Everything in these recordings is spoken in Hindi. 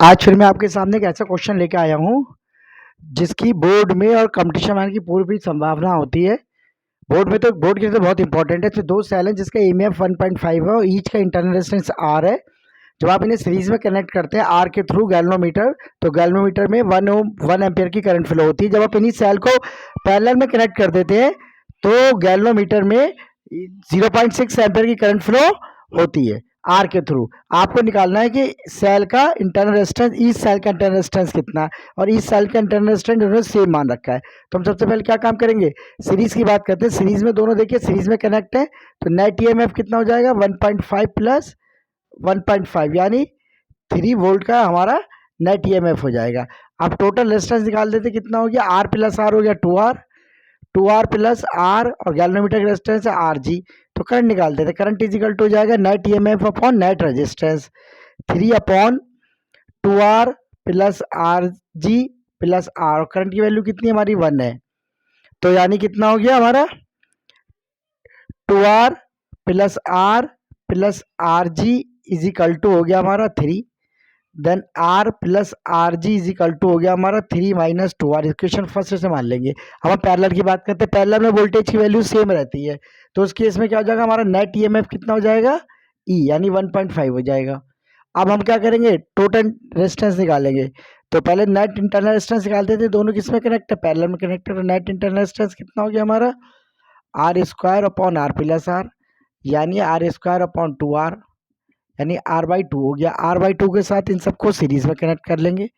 आज फिर मैं आपके सामने एक ऐसा क्वेश्चन लेके आया हूँ जिसकी बोर्ड में और कंपटीशन में की पूरी संभावना होती है। बोर्ड में तो बोर्ड के लिए तो बहुत इंपॉर्टेंट है। तो दो सेल हैं जिसका ईएमएफ 1.5 है और ईच का इंटरनल रेजिस्टेंस आर है। जब आप इन्हें सीरीज में कनेक्ट करते हैं आर के थ्रू गैल्वेनोमीटर, तो गैल्वेनोमीटर में 1 एम्पियर की करंट फ्लो होती है। जब आप इन्हीं सेल को पैरेलल में कनेक्ट कर देते हैं तो गैल्वेनोमीटर में 0.6 एम्पियर की करंट फ्लो होती है आर के थ्रू। आपको निकालना है कि सेल का इंटरनल रेजिस्टेंस, इस सेल का इंटरनल रेजिस्टेंस कितना है, और इस सेल का इंटरनल रेजिस्टेंस दोनों सेम मान रखा है। तो हम सबसे पहले क्या काम करेंगे, सीरीज की बात करते हैं। सीरीज में दोनों देखिए सीरीज में कनेक्ट है, तो नेट ईएमएफ कितना हो जाएगा 1.5 प्लस 1.5 यानी 3 वोल्ट का हमारा नेट ईएमएफ हो जाएगा। अब टोटल रेजिस्टेंस निकाल देते कितना हो गया, आर प्लस आर हो गया 2R प्लस आर, और गैल्वेनोमीटर का रेजिस्टेंस है आर जी। तो करंट निकाल देते, करंट इज इक्वल टू हो जाएगा net EMF upon net resistance 3/2R plus R G plus R. Current की वैल्यू कितनी हमारी 1 है, तो यानी कितना हो गया हमारा 2R plus R G is equal to हो गया हमारा 3। Then R plus R G is equal to हो गया हमारा 3 माइनस 2R। इक्वेशन फर्स्ट से मान लेंगे। अब हम पैरेलल की बात करते हैं, पैरेलल में वोल्टेज की वैल्यू सेम रहती है, तो उस केस में क्या हो जाएगा हमारा नेट ईएमएफ कितना हो जाएगा ई यानी 1.5 हो जाएगा। अब हम क्या करेंगे, टोटल रेजिस्टेंस निकालेंगे। तो पहले नेट इंटरनल रेजिस्टेंस निकालते थे, दोनों किस में कनेक्ट है, पैरेलल में कनेक्ट है। तो नेट इंटरनल रेजिस्टेंस कितना हो गया हमारा R square upon R plus R, यानी आर स्क्वायर अपॉन 2R, यानी R/2 हो गया। R/2 के साथ इन सबको सीरीज में कनेक्ट कर लेंगे।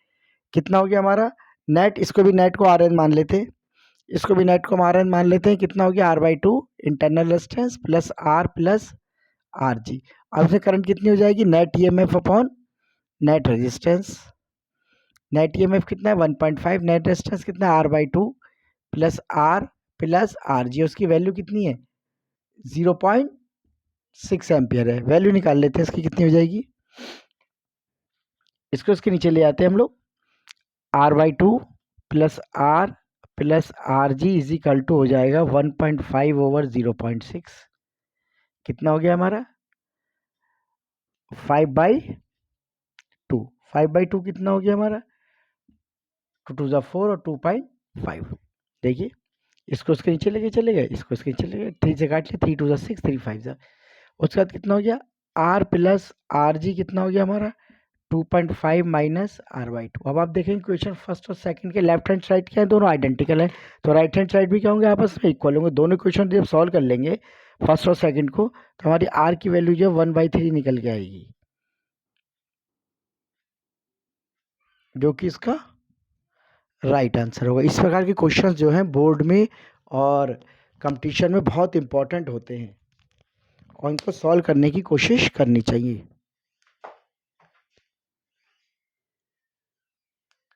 कितना हो गया हमारा नेट, इसको भी नेट को RN मान लेते हैं, इसको भी नेट को RN मान लेते हैं। कितना हो गया R/2 internal resistance plus R जी। अब इसमें करंट कितनी हो जाएगी, net EMF upon net resistance. Net EMF कितना है 1.5, नेट रेजिस्टेंस कितना है R/2 प्लस आर जी। उसकी वैल्यू कितनी है 0.6 एम्पियर है। वैल्यू निकाल लेते हैं इसकी कितनी हो जाएगी, इसको इसके नीचे ले आते हैं हम लोग। R/2 plus R G is equal to हो जाएगा 1.5 ओवर 0.6। कितना हो गया हमारा 5/2। 5/2 कितना हो गया हमारा 2 2 4 और 2.5। देखिए इसको इसके नीचे लेके चले गए, इसको इसके नीचे ले गए, 3 से काट लिया, 3 2 6 3 5। उसके बाद कितना हो गया आर प्लस आर जी कितना हो गया हमारा 2.5 माइनस R/2। अब आप देखेंगे क्वेश्चन फर्स्ट और सेकंड के लेफ्ट हैंड साइड क्या है, दोनों आइडेंटिकल है, तो राइट हैंड साइड भी क्या होंगे आपस में इक्वल होंगे। दोनों क्वेश्चन जब सॉल्व कर लेंगे फर्स्ट और सेकंड को, तो हमारी R की वैल्यू जो 1/3 निकल के आएगी, जो कि इसका राइट आंसर होगा। इस प्रकार के क्वेश्चंस जो हैं बोर्ड में और कंपटीशन में बहुत इंपॉर्टेंट होते हैं और इनको सॉल्व करने की कोशिश करनी चाहिए।